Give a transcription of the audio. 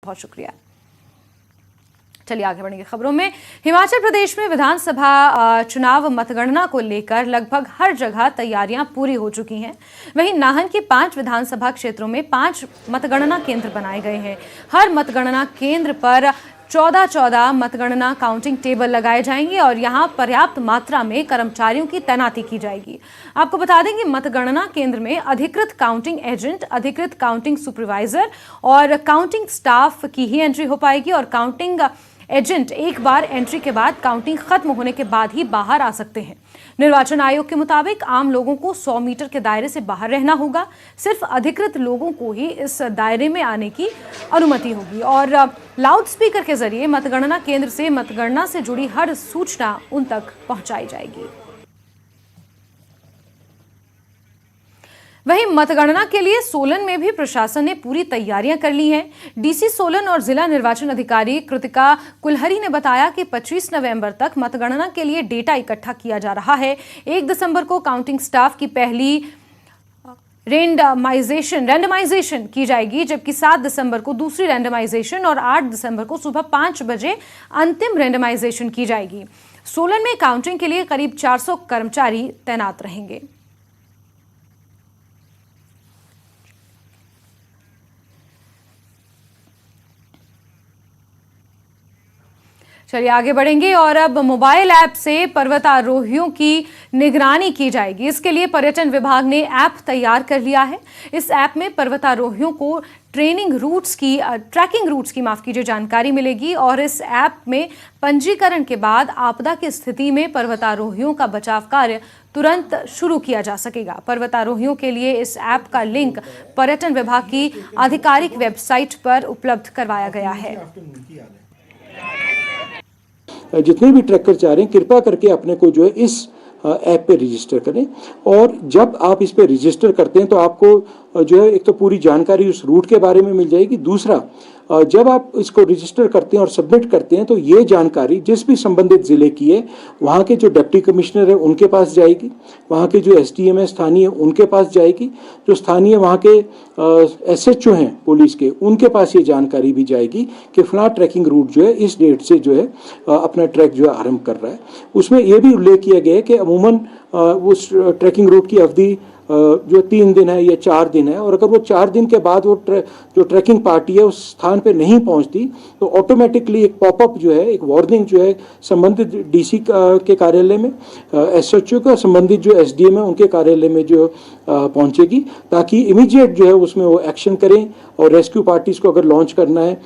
बहुत शुक्रिया। चलिए आगे बढ़ेंगे खबरों में। हिमाचल प्रदेश में विधानसभा चुनाव मतगणना को लेकर लगभग हर जगह तैयारियां पूरी हो चुकी हैं। वहीं नाहन के 5 विधानसभा क्षेत्रों में 5 मतगणना केंद्र बनाए गए हैं। हर मतगणना केंद्र पर 14 मतगणना काउंटिंग टेबल लगाए जाएंगे और यहां पर्याप्त मात्रा में कर्मचारियों की तैनाती की जाएगी। आपको बता दें कि मतगणना केंद्र में अधिकृत काउंटिंग एजेंट, अधिकृत काउंटिंग सुपरवाइजर और काउंटिंग स्टाफ की ही एंट्री हो पाएगी और काउंटिंग एजेंट एक बार एंट्री के बाद काउंटिंग खत्म होने के बाद ही बाहर आ सकते हैं। निर्वाचन आयोग के मुताबिक आम लोगों को 100 मीटर के दायरे से बाहर रहना होगा। सिर्फ अधिकृत लोगों को ही इस दायरे में आने की अनुमति होगी और लाउड स्पीकर के जरिए मतगणना केंद्र से मतगणना से जुड़ी हर सूचना उन तक पहुंचाई जाएगी। वहीं मतगणना के लिए सोलन में भी प्रशासन ने पूरी तैयारियां कर ली हैं। डीसी सोलन और जिला निर्वाचन अधिकारी कृतिका कुलहरी ने बताया कि 25 नवंबर तक मतगणना के लिए डेटा इकट्ठा किया जा रहा है। 1 दिसंबर को काउंटिंग स्टाफ की पहली रैंडमाइजेशन की जाएगी, जबकि 7 दिसंबर को दूसरी रैंडमाइजेशन और 8 दिसंबर को सुबह 5 बजे अंतिम रैंडमाइजेशन की जाएगी। सोलन में काउंटिंग के लिए करीब 400 कर्मचारी तैनात रहेंगे। चलिए आगे बढ़ेंगे और अब मोबाइल ऐप से पर्वतारोहियों की निगरानी की जाएगी। इसके लिए पर्यटन विभाग ने ऐप तैयार कर लिया है। इस ऐप में पर्वतारोहियों को ट्रैकिंग रूट्स की जानकारी मिलेगी और इस ऐप में पंजीकरण के बाद आपदा की स्थिति में पर्वतारोहियों का बचाव कार्य तुरंत शुरू किया जा सकेगा। पर्वतारोहियों के लिए इस ऐप का लिंक पर्यटन विभाग की आधिकारिक वेबसाइट पर उपलब्ध करवाया गया है। जितने भी ट्रैकर चाह रहे हैं कृपया करके अपने को जो है इस ऐप पे रजिस्टर करें और जब आप इस पे रजिस्टर करते हैं तो आपको जो है एक तो पूरी जानकारी उस रूट के बारे में मिल जाएगी। दूसरा, जब आप इसको रजिस्टर करते हैं और सबमिट करते हैं तो ये जानकारी जिस भी संबंधित जिले की है वहाँ के जो डिप्टी कमिश्नर है उनके पास जाएगी, वहाँ के जो एसडीएम है स्थानीय उनके पास जाएगी, जो स्थानीय वहाँ के एसएचओ हैं पुलिस के उनके पास ये जानकारी भी जाएगी कि फलां ट्रैकिंग रूट जो है इस डेट से जो है अपना ट्रैक जो है आरंभ कर रहा है। उसमें यह भी उल्लेख किया गया है कि अमूमन उस ट्रैकिंग रूट की अवधि जो 3 दिन है या 4 दिन है और अगर वो 4 दिन के बाद वो जो ट्रैकिंग पार्टी है उस स्थान पे नहीं पहुंचती तो ऑटोमेटिकली एक पॉपअप जो है, एक वार्निंग जो है संबंधित डीसी के कार्यालय में, एसएचओ का संबंधित जो एसडीएम है उनके कार्यालय में जो पहुंचेगी ताकि इमीडिएट जो है उसमें वो एक्शन करें और रेस्क्यू पार्टीज को अगर लॉन्च करना है